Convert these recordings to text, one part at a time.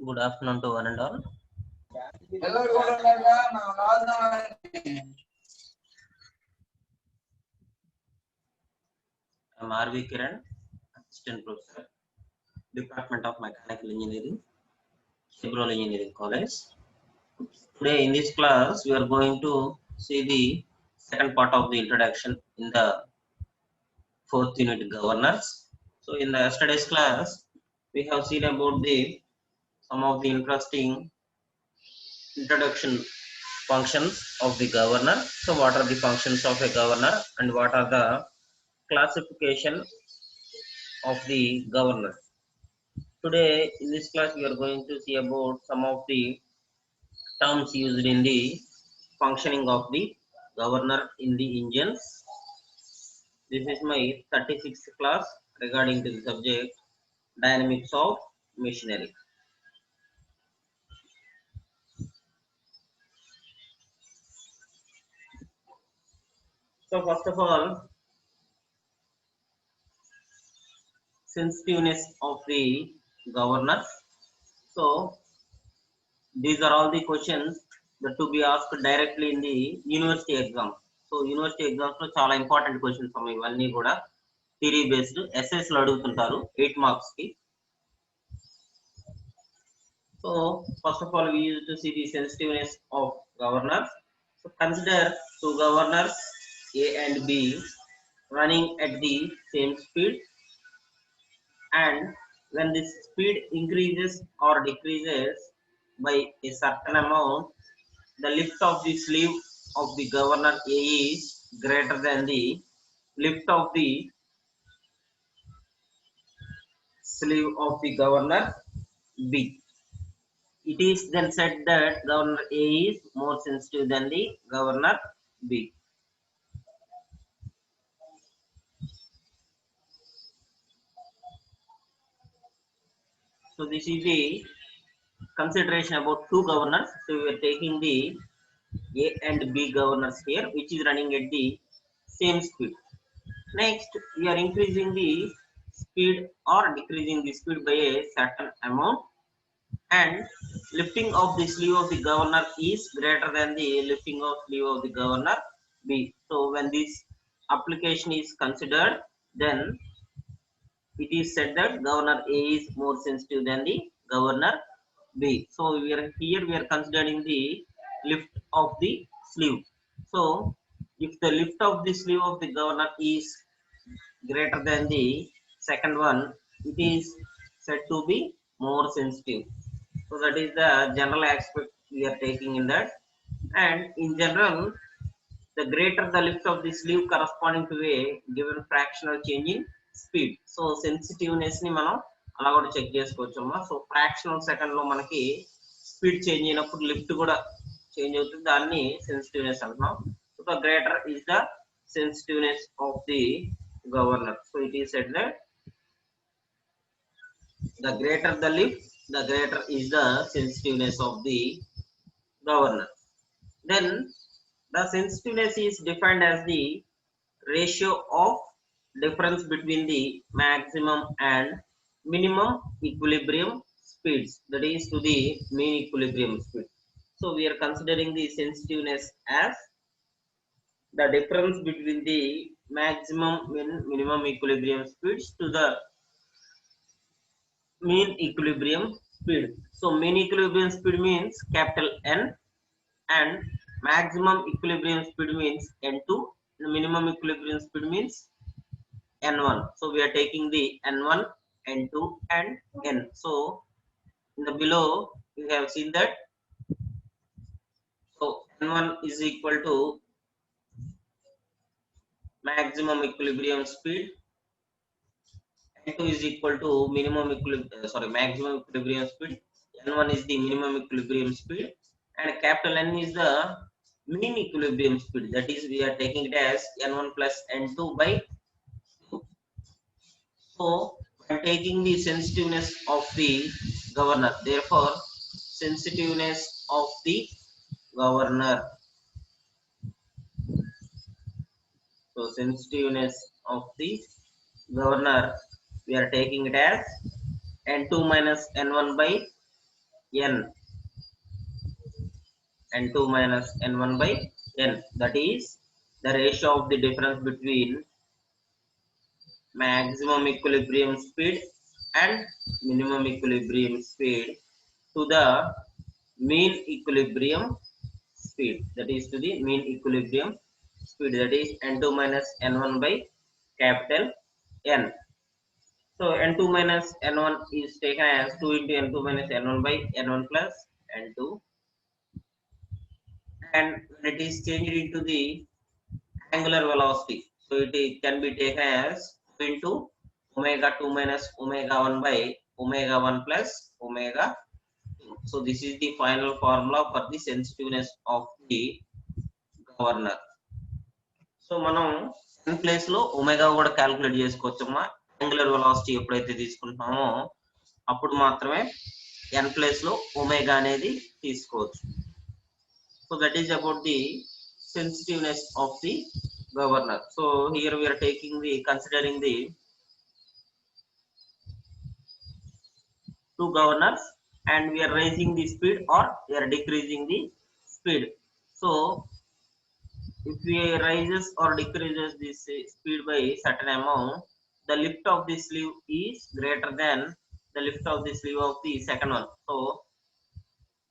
Good afternoon to one and all. I'm R.V. Kiran, Assistant Professor, Department of Mechanical Engineering, Civil Engineering College. Today in this class, we are going to see the second part of the introduction in the fourth unit governors. So in the yesterday's class, we have seen about some of the interesting introduction functions of the governor. So what are the functions of a governor and what are the classification of the governor? Today in this class we are going to see about some of the terms used in the functioning of the governor in the engines. This is my 36th class regarding to the subject dynamics of machinery. So first of all, sensitiveness of the governor. So these are all the questions that to be asked directly in the university exam. So university exams లో చాలా important questions ఉన్నాయి ఇవన్నీ కూడా theory based SS లో అడుగుతుంటారు 8 marks కి. So first of all we used to see the sensitiveness of governors. So consider two governors A and B running at the same speed, and when this speed increases or decreases by a certain amount, the lift of the sleeve of the governor A is greater than the lift of the sleeve of the governor B. It is then said that governor A is more sensitive than the governor B. So this is the consideration about two governors. So we are taking the A and B governors here, which is running at the same speed. Next, we are increasing the speed or decreasing the speed by a certain amount, and lifting of the sleeve of the governor is greater than the lifting of sleeve of the governor B. So when this application is considered, then it is said that governor A is more sensitive than the governor B. So we are considering the lift of the sleeve. So if the lift of the sleeve of the governor is greater than the second one, it is said to be more sensitive. So that is the general aspect we are taking in that. And in general, the greater the lift of the sleeve corresponding to a given fractional change in speed. So sensitiveness ni మనం అలా కూడా check చేసుకోవచ్చమ్మా. So fractional second లో మనకి speed change అయినప్పుడు lift కూడా change అవుతుంది, దాన్ని sensitiveness అంటున్నాం. So the greater is the sensitiveness of the governor. So it is said that the greater the lift, the greater is the sensitiveness of the governor. Then the sensitiveness is defined as the ratio of difference between the maximum and minimum equilibrium speeds, that is to the mean equilibrium speed. So we are considering the sensitiveness as the difference between the maximum and minimum equilibrium speeds to the mean equilibrium speed. So mean equilibrium speed means capital N, and maximum equilibrium speed means N2, the minimum equilibrium speed means N1. So we are taking the N1, N2 and N. So in the below we have seen that, so N1 is equal to maximum equilibrium speed, N2 is equal to maximum equilibrium speed, N1 is the minimum equilibrium speed, and capital N is the mean equilibrium speed. That is, we are taking it as N1 plus N2 by 2. So I am taking the sensitiveness of the governor. Therefore, sensitiveness of the governor. So sensitiveness of the governor, we are taking it as N2 minus N1 by n, n2 minus n1 by n. That is the ratio of the difference between maximum equilibrium speed and minimum equilibrium speed to the mean equilibrium speed. That is to the mean equilibrium speed. That is n2 minus n1 by capital N. So n2 minus n1 is taken as 2 into n2 minus n1 by n1 plus n2, and when it is changed into the angular velocity, so can be taken as 2 into omega 2 minus omega 1 by omega 1 plus omega 2. So this is the final formula for the sensitiveness of the governor. So మనం n place లో omega కూడా calculate చేసుకోవచ్చమ్మా. Angular velocity ఎప్పుడైతే తీసుకుంటున్నామో అప్పుడు మాత్రమే n place లో omega అనేది తీసుకోవచ్చు. So that is about the sensitiveness of the governor. So here we are considering the two governors, and we are raising the speed or we are decreasing the speed. So if we raises or decreases this speed by certain amount, the lift of the sleeve is greater than the lift of the sleeve of the second one. So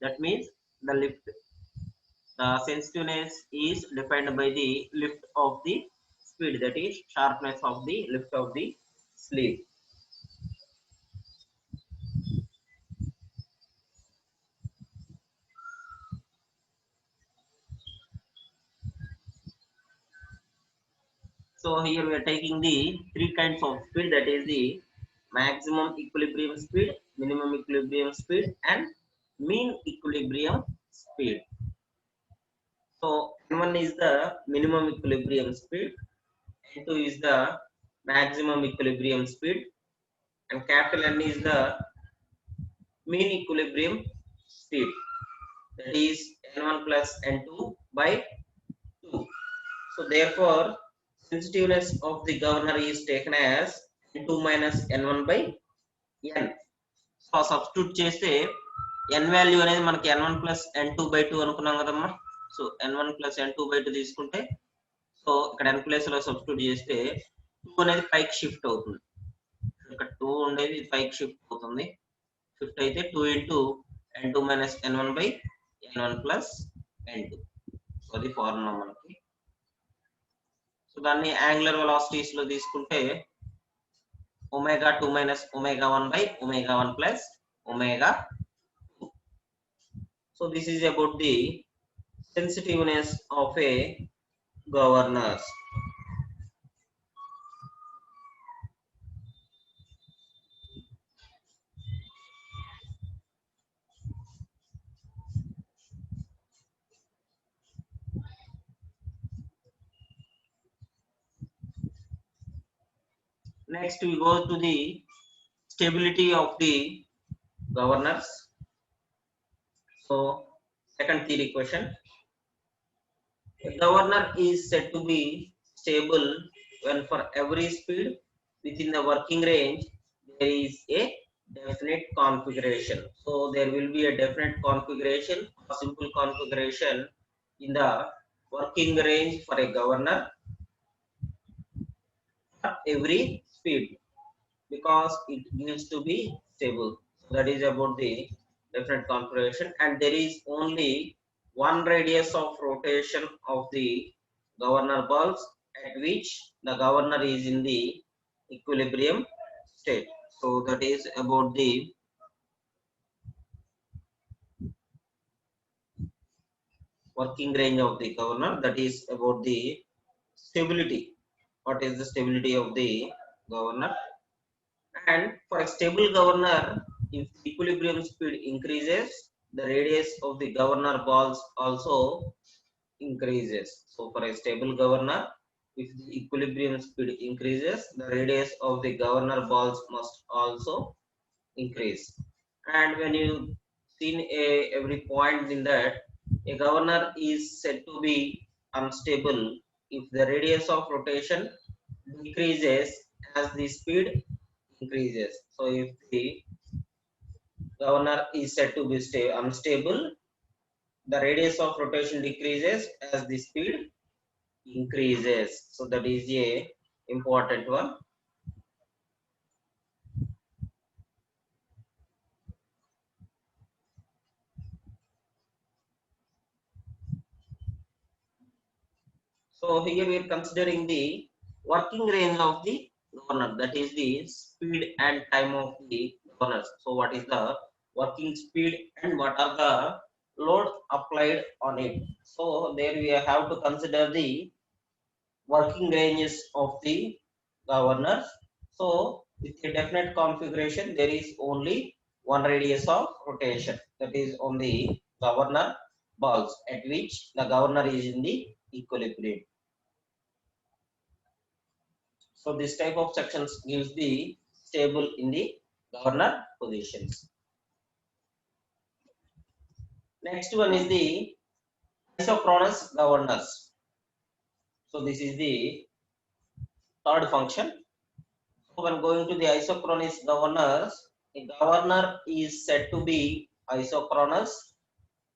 that means the sensitiveness is defined by the lift of the speed, that is sharpness of the lift of the sleeve. So here we are taking the three kinds of speed, that is the maximum equilibrium speed, minimum equilibrium speed, and mean equilibrium speed. So n1 is the minimum equilibrium speed, n2 is the maximum equilibrium speed, and capital N is the mean equilibrium speed, that is n1 plus n2 by 2. So therefore sensitiveness of the governor is taken as n2 minus n1 by n. So substitute చేస్తే n value అనేది మనకి n1 plus n2 by 2 అనుకున్నాం కదమ్మా. So n1 plus n2 by 2 తీసుకుంటే, so ఇక్కడ n place లో substitute చేస్తే 2 అనేది పైకి షిఫ్ట్ అవుతుంది. ఇక్కడ 2 ఉండేది పైకి షిఫ్ట్ అవుతుంది. షిఫ్ట్ అయితే 2 into n2 minus n1 by n1 plus n2. So అది ఫార్ములా మనకి. సో దాన్ని యాంగులర్ వెలాసిటీస్ లో తీసుకుంటే omega 2 minus omega 1 by omega 1 plus omega 2. So this is about the sensitiveness of a governor. Next we go to the stability of the governors. So second theory question: a governor is said to be stable when for every speed within the working range there is a definite configuration. So there will be a definite configuration, a simple configuration in the working range for a governor for every speed, because it needs to be stable. So that is about the definite configuration, and there is only one radius of rotation of the governor balls at which the governor is in the equilibrium state. So that is about the working range of the governor, that is about the stability. What is the stability of the governor? And for a stable governor, if equilibrium speed increases, the radius of the governor balls also increases. So for a stable governor, if the equilibrium speed increases, the radius of the governor balls must also increase. And when you see every point in that, a governor is said to be unstable if the radius of rotation decreases as the speed increases. So if the governor is said to be unstable. The radius of rotation decreases as the speed increases. So that is a important one. So here we are considering the working range of the governor, that is the speed and time of the governors. So what is the working speed and what are the load applied on it. So there we have to consider the working ranges of the governors. So with a definite configuration, there is only one radius of rotation, that is on the governor balls, at which the governor is in the equilibrium. So this type of sections gives the stable in the governor positions. Next one is the isochronous governors. So this is the third function. So when going to the isochronous governors, a governor is said to be isochronous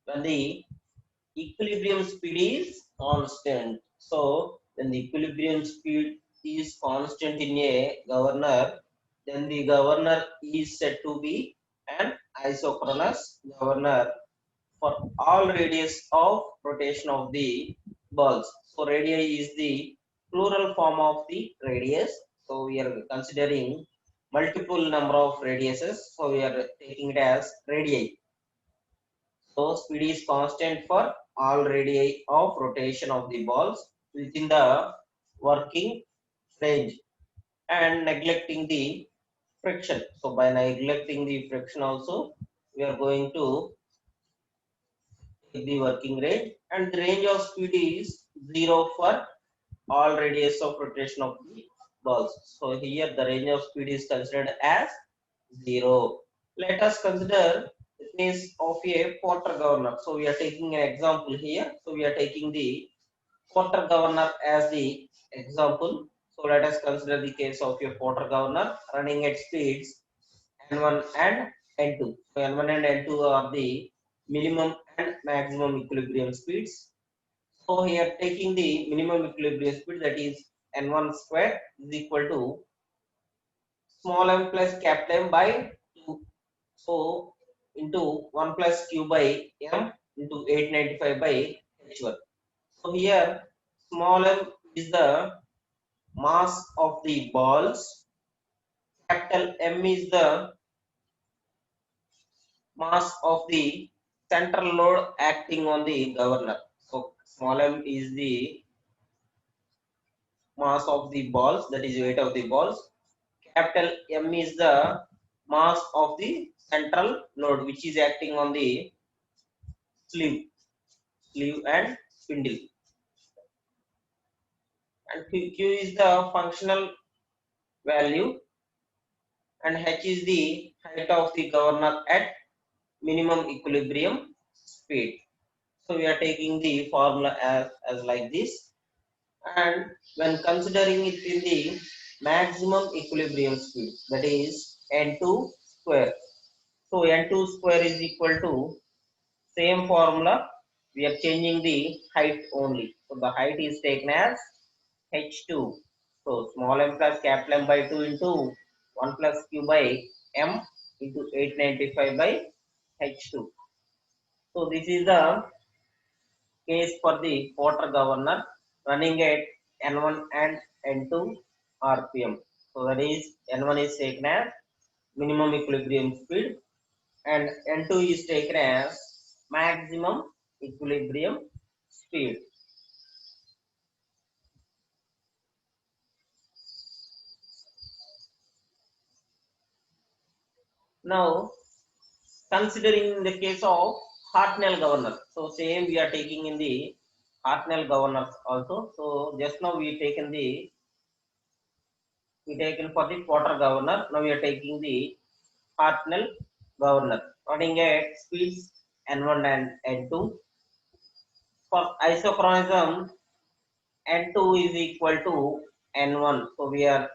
when the equilibrium speed is constant. So when the equilibrium speed is constant in a governor, then the governor is said to be an isochronous governor for all radius of rotation of the balls. So radii is the plural form of the radius. So we are considering multiple number of radiuses. So we are taking it as radii. So speed is constant for all radii of rotation of the balls within the working range and neglecting the friction. So by neglecting the friction also, we are going to take the working range, and the range of speed is 0 for all radius of rotation of the balls. So here the range of speed is considered as 0. Let us consider the case of a Porter governor. So we are taking an example here. So we are taking the Porter governor as the example. So let us consider the case of a Porter governor running at speeds N1 and N2. So N1 and N2 are the minimum and maximum equilibrium speeds. So here taking the minimum equilibrium speed, that is N1 square is equal to small m plus capital M by 2. So into 1 plus q by m into 895 by h1. So here small m is the mass of the balls, capital M is the mass of the central load acting on the governor. So small m is the mass of the balls, that is weight of the balls. Capital M is the mass of the central load which is acting on the sleeve and spindle. And Q is the functional value, and H is the height of the governor at minimum equilibrium speed. So we are taking the formula as like this, and when considering it in the maximum equilibrium speed, that is N2 square. So N2 square is equal to same formula, we are changing the height only. So the height is taken as H2. So small m plus capital M by 2 into 1 plus q by m into 895 by H2. So this is the case for the Porter governor running at N1 and N2 RPM. So that is N1 is taken as minimum equilibrium speed and N2 is taken as maximum equilibrium speed. Now considering the case of Hartnell governor. So same we are taking in the Hartnell governors also. So just now we taken for the Porter governor. Now we are taking the Hartnell governor running at speeds N1 and N2. For isochronism, N2 is equal to N1. So we are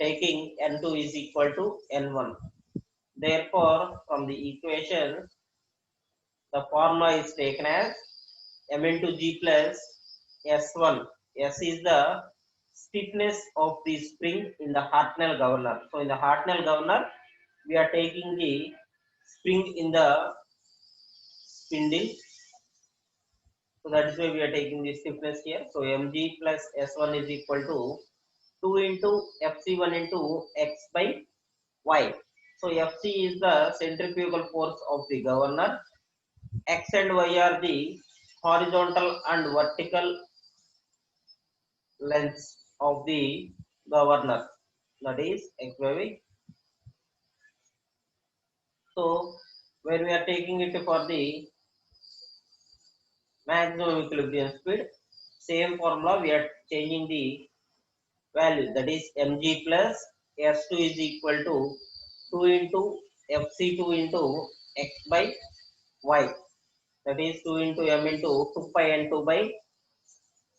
taking N2 is equal to N1. Therefore, from the equation, the formula is taken as m into g plus s1. S is the stiffness of the spring in the Hartnell governor. So, in the Hartnell governor, we are taking the spring in the spindle. So, that is why we are taking the stiffness here. So, mg plus s1 is equal to 2 into fc1 into x by y. So, fc is the centrifugal force of the governor. X and y are the horizontal and vertical lengths of the governor, that is x by y. So when we are taking it for the maximum equilibrium speed, same formula we are changing the value, that is mg plus s2 is equal to 2 into fc2 into x by y, that is 2 into m into 2 pi n 2 by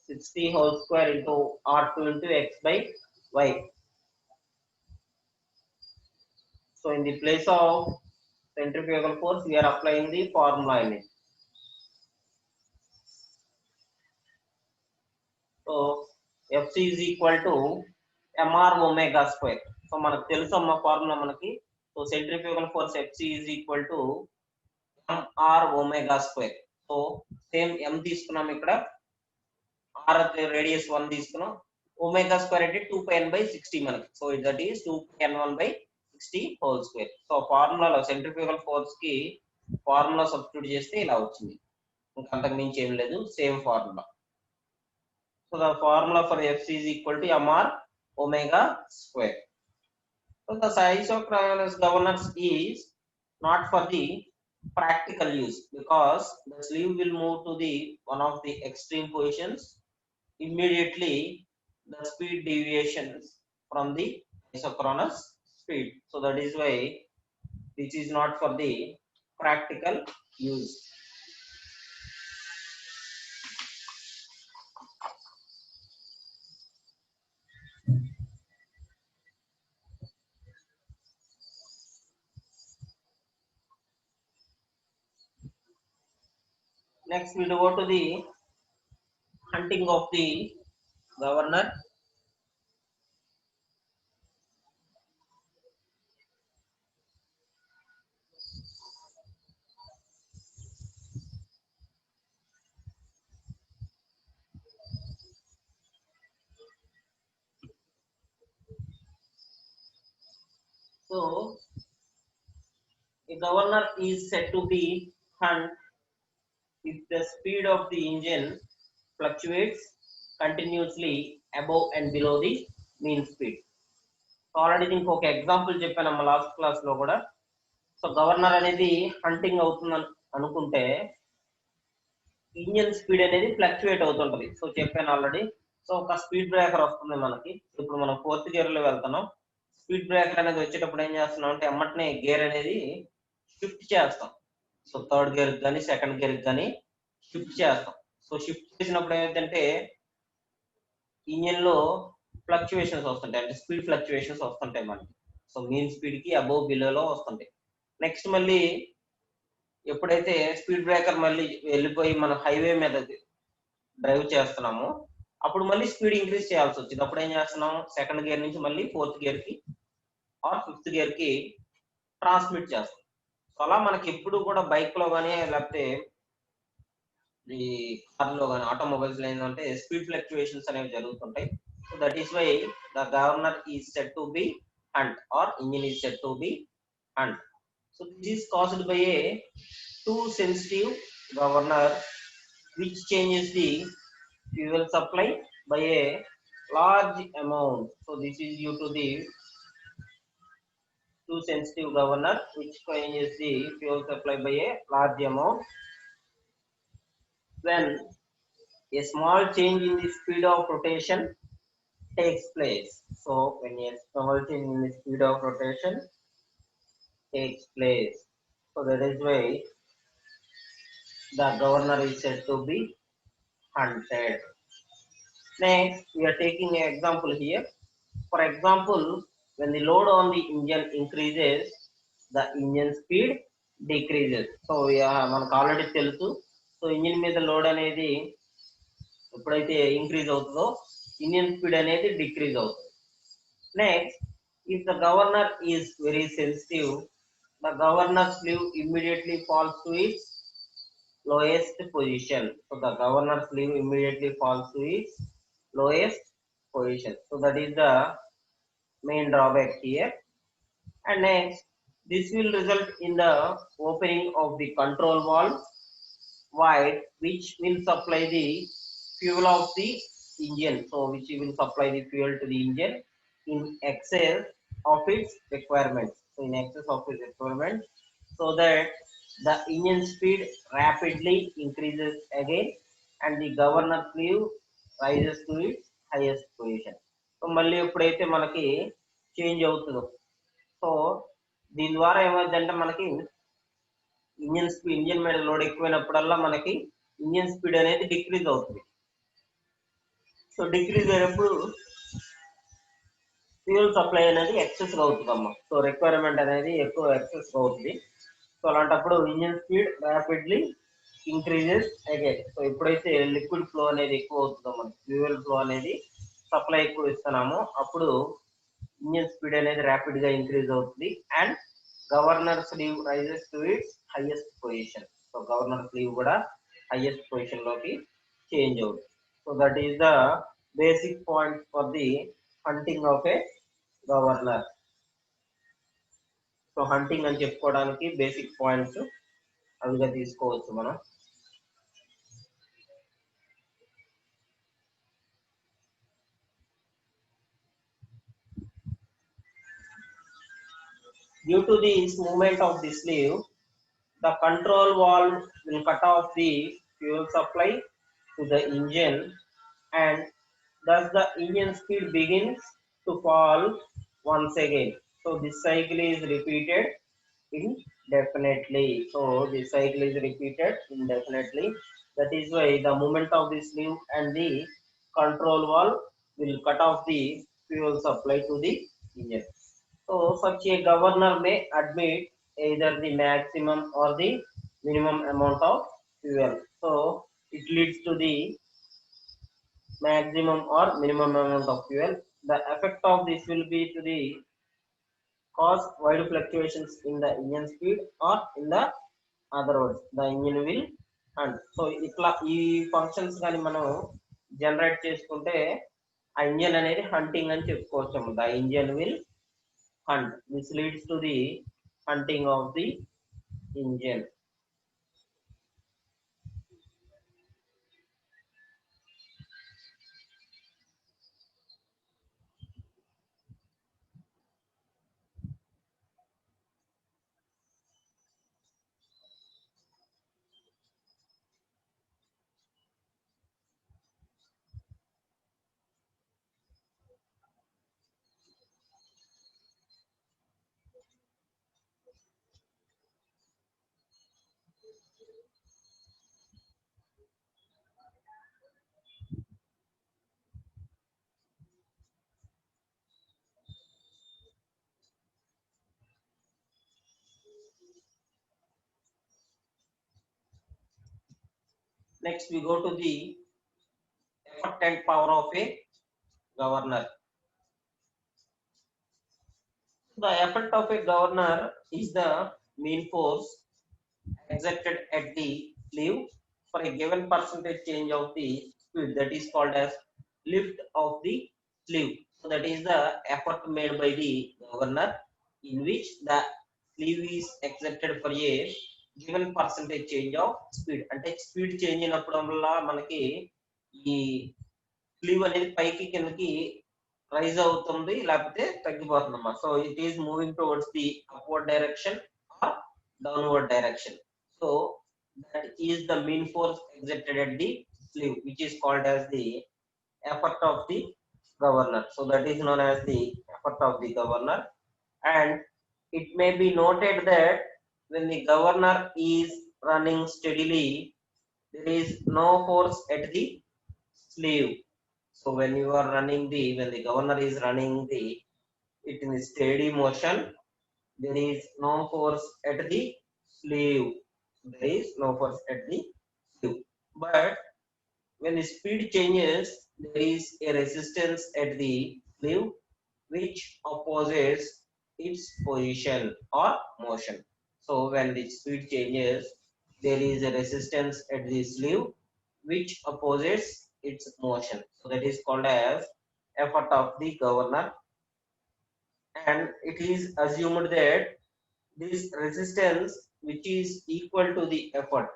60 whole square into r2 into x by y. So in the place of centrifugal force, we are applying the formula in it. So Fc is equal to mr omega square. So మనకు తెలుసు అమ్మ formula మనకి. So centrifugal force Fc is equal to mr omega square. So same m తీసుకున్నాం ఇక్కడ, r radius 1 తీసుకున్నాం, omega square అంటే 2 pi n by 60 మనకి. So that is 2 pi n1 by 60 whole square. సో ఫార్ములాలో సెంట్రిఫ్యూగల్ ఫోర్స్ కి formula substitute చేస్తే ఇలా వచ్చింది, ఇంకా అంతకు మించి ఏం లేదు, same formula. So the formula for Fc is equal to mr omega square. So the isochronous governors is not for the practical use, because the sleeve will move to the one of the extreme positions. Immediately the speed deviations from the isochronous speed. So that is why this is not for the practical use. Next we will go to the hunting of the governor. So a governor is said to be hunt if the speed of the engine fluctuates continuously above and below the mean speed. Already దీనికి ఒక example చెప్పాను last class లో కూడా. So governor అనేది hunting అవుతుంది అనుకుంటే engine speed అనేది fluctuate అవుతుంటది. So చెప్పాను ఆల్రెడీ. సో ఒక స్పీడ్ బ్రేకర్ వస్తుంది మనకి. ఇప్పుడు మనం 4th గేర్ లో వెళ్తున్నాం. స్పీడ్ బ్రేకర్ అనేది వచ్చేటప్పుడు ఏం చేస్తున్నాం అంటే ఎమ్మటనే గేర్ అనేది షిఫ్ట్ చేస్తాం. సో 3rd గేర్ కానీ 2nd గేర్ కానీ షిఫ్ట్ చేస్తాం. సో షిఫ్ట్ చేసినప్పుడు ఏమైందంటే ఇంజిన్ లో ఫ్లక్చువేషన్స్ వస్తుంటాయి, అంటే స్పీడ్ ఫ్లక్చువేషన్స్ వస్తుంటాయి మనకి. సో మీన్ స్పీడ్ కి అబోవ్ బిలోలో వస్తుంటాయి. నెక్స్ట్ మళ్ళీ ఎప్పుడైతే స్పీడ్ బ్రేకర్ మళ్ళీ వెళ్ళిపోయి మన హైవే మీద డ్రైవ్ చేస్తున్నామో అప్పుడు మళ్ళీ స్పీడ్ ఇంక్రీజ్ చేయాల్సి వచ్చింది. అప్పుడు ఏం చేస్తున్నాం, 2nd గేర్ నుంచి మళ్ళీ 4th గేర్ కి ఆర్ 5th గేర్ కి ట్రాన్స్మిట్ చేస్తాం. సో అలా మనకి ఎప్పుడు కూడా బైక్ లో కానీ లేకపోతే ఈ కార్ లో కానీ ఆటోమొబైల్స్ లో ఏంటంటే స్పీడ్ ఫ్లక్చువేషన్స్ అనేవి జరుగుతుంటాయి. So that is why the governor is said to be hunt or engine is said to be hunt. So this is caused by a too sensitive governor which changes the fuel supply by a large amount. So this is due to the too sensitive governor which changes the fuel supply by a large amount. When a small change in the speed of rotation takes place. So when a small change in the speed of rotation takes place, so that is why the governor is said to be hunted. Next, we are taking an example here. For example, when the load on the engine increases, the engine speed decreases. So మనకు already తెలుసు. So engine మీద load అనేది ఎప్పుడైతే increase అవుతుందో engine speed అనేది decrease అవుతుంది. Next, if the governor is very sensitive, the governor's sleeve immediately falls to its lowest position. So the governor's sleeve immediately falls to its lowest position. So that is the main drawback here. And next, this will result in the opening of the control valve wide, which will supply the fuel of the engine. So which will supply the fuel to the engine in excess of its requirements. So in excess of its requirements, so that the engine speed rapidly increases again and the governor sleeve rises to its highest position. So మళ్ళీ ఎప్పుడైతే మనకి change అవుతుందో, so దీని ద్వారా ఏమైందంటే మనకి engine మీద load ఎక్కువైనప్పుడల్లా మనకి ఇంజిన్ స్పీడ్ అనేది డిక్రీజ్ అవుతుంది. సో డిక్రీజ్ అయినప్పుడు ఫ్యూయల్ సప్లై అనేది ఎక్సెస్ అవుతుంది అమ్మ. సో రిక్వైర్మెంట్ అనేది ఎక్కువ ఎక్సెస్ అవుతుంది. సో అలాంటప్పుడు engine speed rapidly increases again. So ఎప్పుడైతే లిక్విడ్ ఫ్లో అనేది ఎక్కువ అవుతుందో, మనకి ఫ్యూయల్ ఫ్లో అనేది సప్లై ఎక్కువ ఇస్తున్నామో అప్పుడు ఇంజిన్ స్పీడ్ అనేది ర్యాపిడ్ గా ఇంక్రీజ్ అవుతుంది and governor sleeve rises to its highest position. So governor sleeve కూడా హైయెస్ట్ పొజిషన్ లోకి చేంజ్ అవుతుంది. So that is the basic point for the hunting of a governor. So hunting అని చెప్పుకోవడానికి basic points అవిగా తీసుకోవచ్చు మనం. Due to this movement of the sleeve, the control valve will cut off the fuel supply to the engine and thus the engine speed begins to fall once again. So this cycle is repeated indefinitely. So this cycle is repeated indefinitely. That is why the movement of the sleeve and the control valve will cut off the fuel supply to the engine. So such a governor may admit either the maximum or the minimum amount of fuel. So it leads to the maximum or minimum amount of fuel. The effect of this will be to the cause wide fluctuations in the engine speed or in the other words the engine will hunt. So ఇట్లా ఈ functions కానీ మనం generate చేసుకుంటే ఆ engine అనేది hunting అని చెప్పుకోవచ్చు. The engine will hunt. This leads to the hunting of the engine. Next we go to the effect and power of a governor. The effect of a governor is the mean force exerted at the sleeve for a given percentage change of the speed, that is called as lift of the sleeve. So that is the effort made by the governor in which the sleeve is exerted for a given percentage change of speed. అంటే speed change అయినప్పుడల్లా మనకి ఈ slew అనేది పైకి కిందకి rise అవుతుంది లేకపోతే తగ్గిపోతుంది అన్నమాట. So it is moving towards the upward direction are downward direction. So that is the mean force exerted at the sleeve, which is called as the effort of the governor. So that is known as the effort of the governor. And it may be noted that when the governor is running steadily, there is no force at the sleeve. So when you are running when the governor is running it in steady motion, there is no force at the sleeve. There is no force at the sleeve. But when the speed changes, there is a resistance at the sleeve which opposes its position or motion. So when the speed changes, there is a resistance at the sleeve which opposes its motion. So that is called as effort of the governor, and it is assumed that this resistance which is equal to the effort,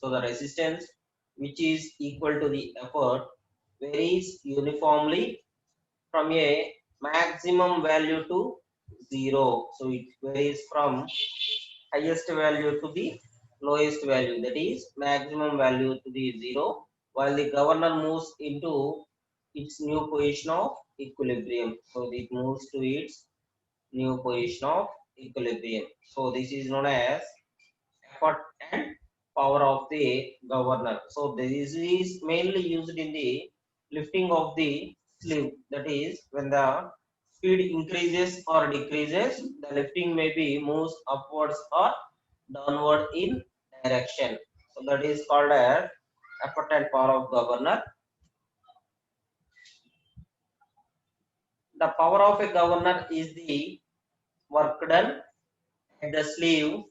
so the resistance which is equal to the effort varies uniformly from a maximum value to 0. So it varies from highest value to the lowest value, that is maximum value to the 0, while the governor moves into its new position of equilibrium. So it moves to its new position of equilibrium. So this is known as effort and power of the governor. So this is mainly used in the lifting of the sleeve. That is, when the speed increases or decreases, the lifting may be moves upwards or downward in direction. So that is called as effort and power of governor. The power of a governor is the work done at the sleeve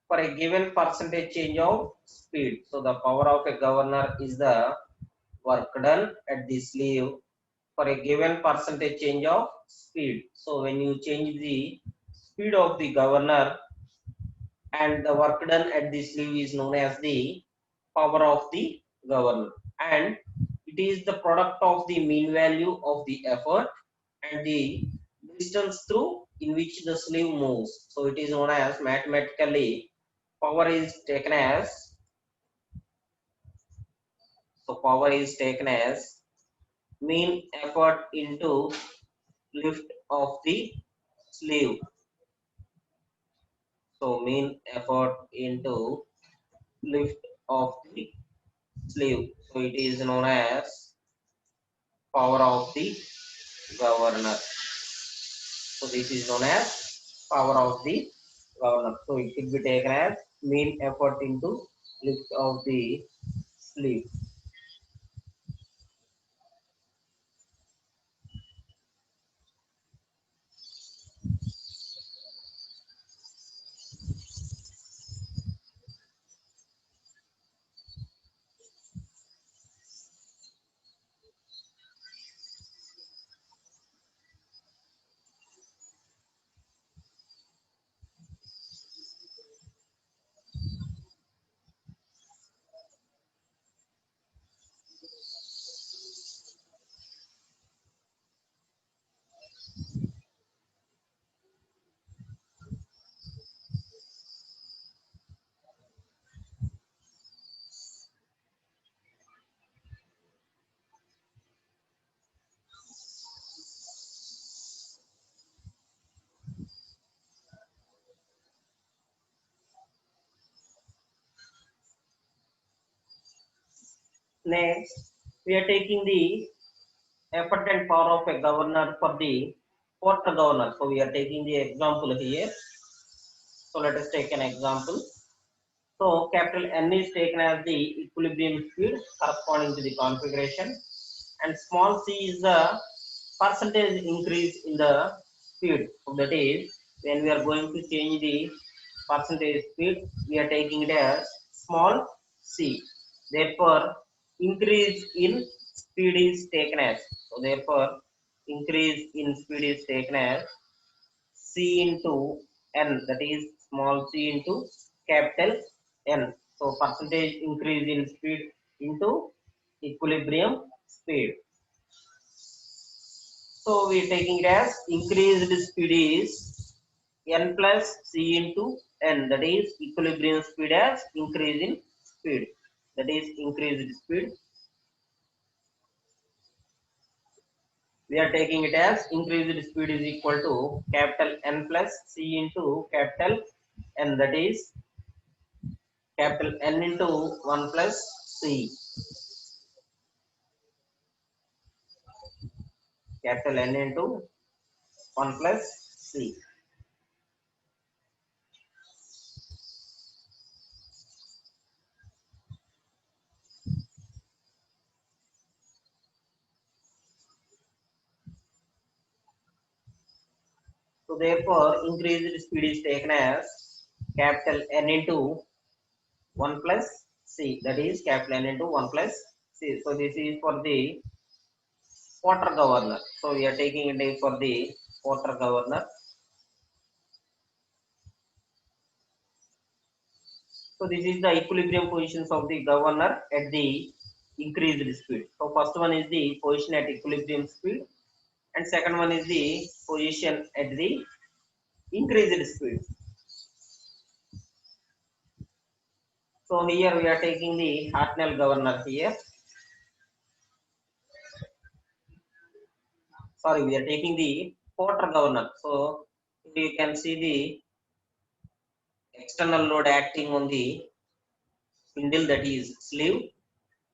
for a given percentage change of speed. So the power of a governor is the work done at the sleeve for a given percentage change of speed. So when you change the speed of the governor, and the work done at the sleeve is known as the power of the governor, and it is the product of the mean value of the effort and the distance through in which the sleeve moves. So it is known as, mathematically, power is taken as, power is taken as mean effort into lift of the sleeve. So mean effort into lift of the sleeve. So it is known as power of the governor. So this is known as power of the governor. So it should be taken as mean effort into lift of the sleeve. Next, we are taking the effort and power of a governor for the fourth governor. So we are taking the example here. So let us take an example. So capital N is taken as the equilibrium speed corresponding to the configuration, and small c is the percentage increase in the speed. So that is, when we are going to change the percentage speed, we are taking it as small c. Therefore, increase in speed is taken as, so therefore increase in speed is taken as c into n, that is small c into capital N. So percentage increase in speed into equilibrium speed. So we are taking it as increased speed is n plus c into n, that is equilibrium speed as increase in speed, that is increased speed. We are taking it as increased speed is equal to capital N plus c into capital N, that is capital N into 1 plus c, capital N into 1 plus c. So therefore, increased speed is taken as capital N into 1 plus C. That is capital N into 1 plus C. So this is for the water governor. So we are taking it for the water governor. So this is the equilibrium positions of the governor at the increased speed. So first one is the position at equilibrium speed, and second one is the position at the increased speed. So here we are taking the Hartnell governor here. Sorry, we are taking the Porter governor. So you can see the external load acting on the spindle, that is sleeve.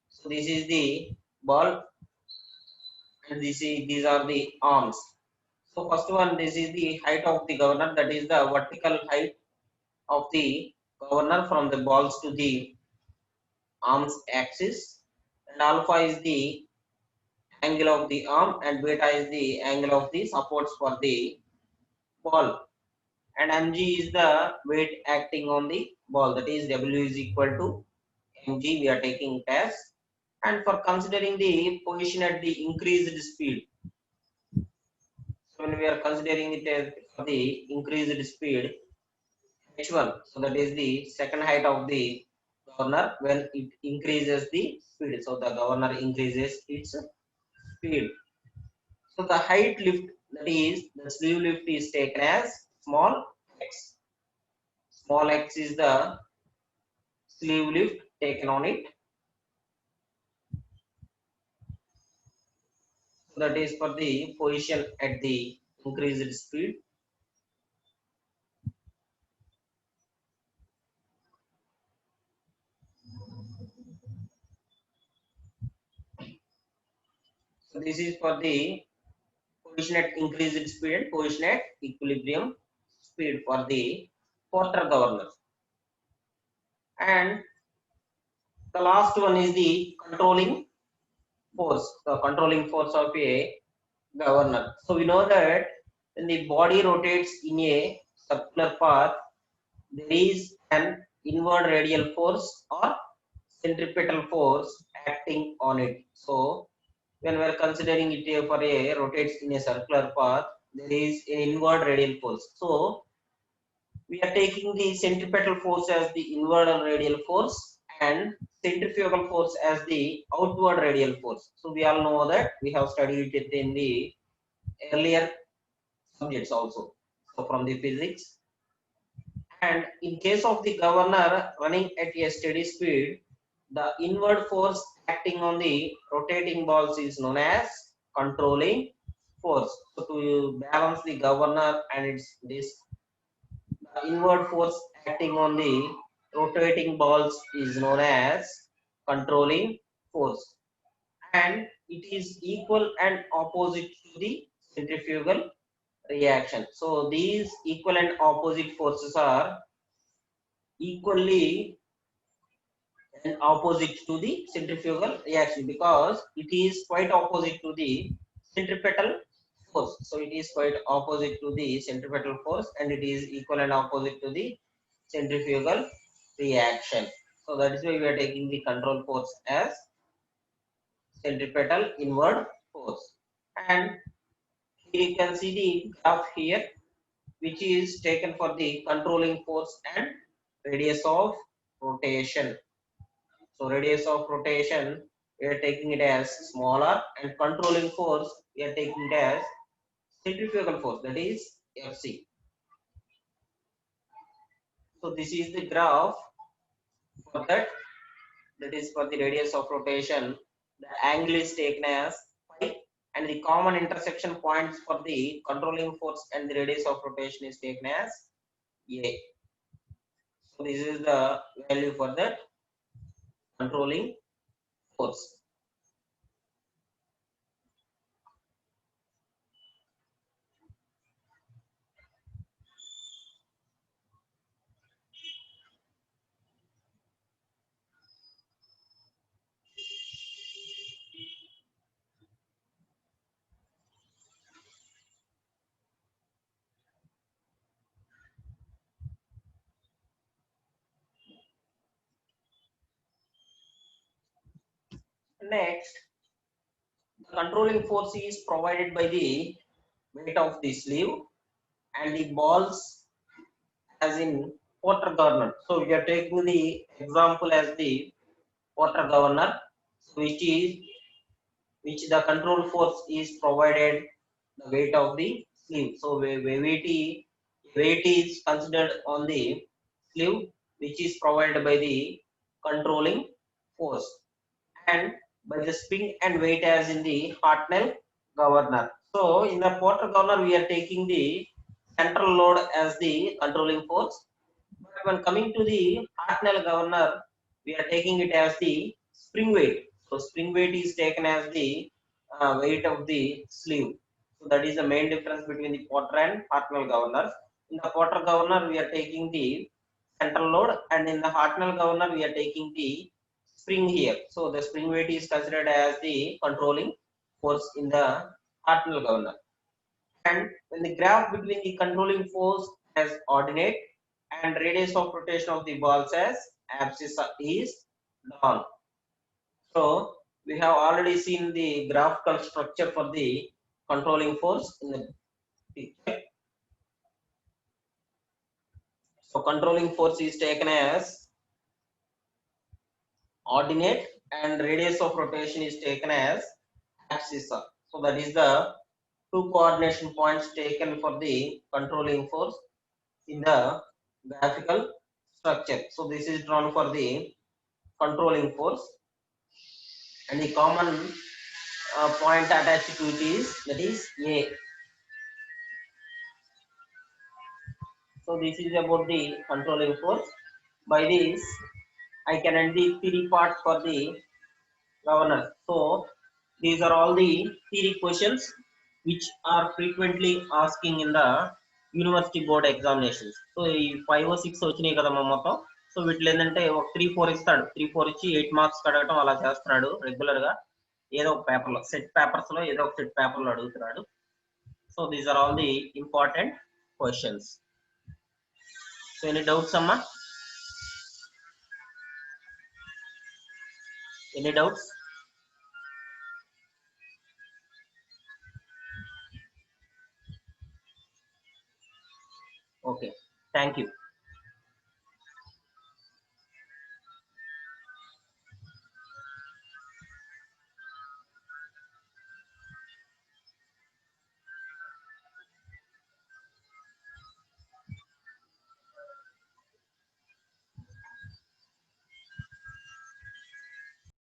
So this is the ball, and these are the arms. So first one, this is the height of the governor, that is the vertical height of the governor from the balls to the arms axis, and alpha is the angle of the arm, and beta is the angle of the supports for the ball, and mg is the weight acting on the ball, that is w is equal to mg. We are taking it as, and for considering the position at the increased speed, so when we are considering it as for the increased speed h1, so that is the second height of the governor when it increases the speed, so the governor increases its speed. So the height lift, that is the sleeve lift, is taken as small x. Small x is the sleeve lift taken on it. So that is for the position at the increased speed. So this is for the position at increased speed and position at equilibrium speed for the Porter governor. And the last one is the controlling force, the controlling force of a governor. So we know that when the body rotates in a circular path, there is an inward radial force or centripetal force acting on it. So when we are considering it for a rotates in a circular path, there is an inward radial force. So we are taking the centripetal force as the inward radial force and centrifugal force as the outward radial force. So we all know that we have studied it in the earlier subjects also, so from the physics. And in case of the governor running at a steady speed, the inward force acting on the rotating balls is known as controlling force. So to balance the governor and its disc, the inward force acting on the rotating balls is known as controlling force, and it is equal and opposite to the centrifugal reaction. So these equal and opposite forces are equally and opposite to the centrifugal reaction, because it is quite opposite to the centripetal force. So it is quite opposite to the centripetal force, and it is equal and opposite to the centrifugal reaction. So that is why we are taking the control force as centripetal inward force. And here you can see the graph here, which is taken for the controlling force and radius of rotation. So radius of rotation, we are taking it as smaller, and controlling force, we are taking it as centrifugal force, that is Fc. So this is the graph for that. That is for the radius of rotation. The angle is taken as phi, and the common intersection points for the controlling force and the radius of rotation is taken as A. So this is the value for that controlling force. Next, the controlling force is provided by the weight of the sleeve and the balls as in Porter governor. So we are taking the example as the Porter governor, which the control force is provided the weight of the sleeve. So weight is considered on the sleeve, which is provided by the controlling force, and by the spring and weight as in the Hartnell governor. So in the Porter governor, we are taking the central load as the controlling force. But when coming to the Hartnell governor, we are taking it as the spring weight. So spring weight is taken as the weight of the sleeve. So that is the main difference between the Porter and Hartnell governor. In the Porter governor, we are taking the central load, and in the Hartnell governor, we are taking the spring here. So the spring weight is considered as the controlling force in the Hartnell governor. And when the graph between the controlling force as ordinate and radius of rotation of the balls as abscissa is drawn. So we have already seen the graphical structure for the controlling force in the picture. So controlling force is taken as ordinate and radius of rotation is taken as abscissa. So that is the two coordination points taken for the controlling force in the graphical structure. So this is drawn for the controlling force, and the common point attached to it is, that is A. So this is about the controlling force. By this, I can end the theory part for the governor. So these are all the theory questions which are frequently asking in the university board examinations. So ఈ 5 or 6 వచ్చినాయి కదా మా మొత్తం. So వీటిలో ఏంటంటే ఒక 3-4 ఇస్తాడు, 3-4 ఇచ్చి 8 మార్క్స్ అడగటం అలా చేస్తున్నాడు రెగ్యులర్ గా. ఏదో ఒక పేపర్ లో, సెట్ పేపర్స్ లో ఏదో ఒక సెట్ పేపర్ లో అడుగుతున్నాడు. So these are all the important questions. So any doubts అమ్మా? Any doubts?